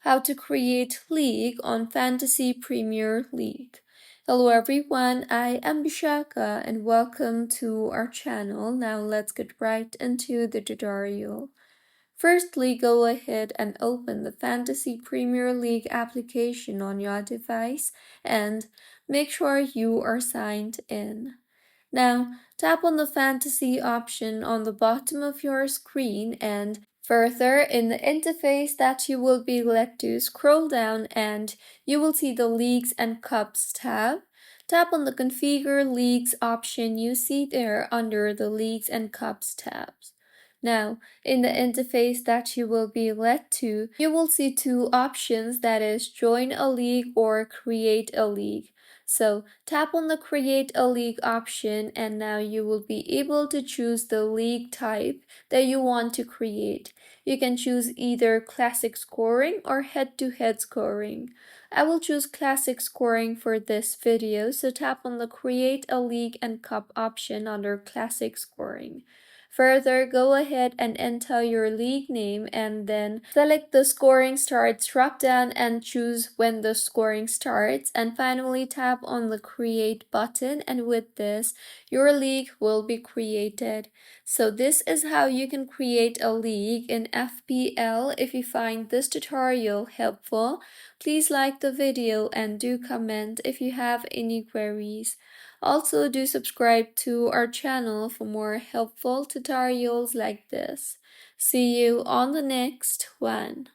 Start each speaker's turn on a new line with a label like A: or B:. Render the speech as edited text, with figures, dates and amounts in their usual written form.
A: how to create league on Fantasy Premier League. Hello everyone, I am Bishaka and welcome to our channel. Now let's get right into the tutorial. Firstly, go ahead and open the Fantasy Premier League application on your device and make sure you are signed in. Now, tap on the Fantasy option on the bottom of your screen and further in the interface that you will be led to scroll down and you will see the Leagues and Cups tab. Tap on the Configure Leagues option you see there under the Leagues and Cups tabs. Now, in the interface that you will be led to, you will see two options, that is Join a League or Create a League. So tap on the Create a League option and now you will be able to choose the league type that you want to create. You can choose either classic scoring or head-to-head scoring. I will choose classic scoring for this video, so tap on the Create a League and Cup option under classic scoring. Further, go ahead and enter your league name and then select the scoring starts drop down and choose when the scoring starts, and finally tap on the create button, and with this your league will be created. So this is how you can create a league in FPL. If you find this tutorial helpful, please like the video and do comment if you have any queries. Also, do subscribe to our channel for more helpful tutorials like this. See you on the next one.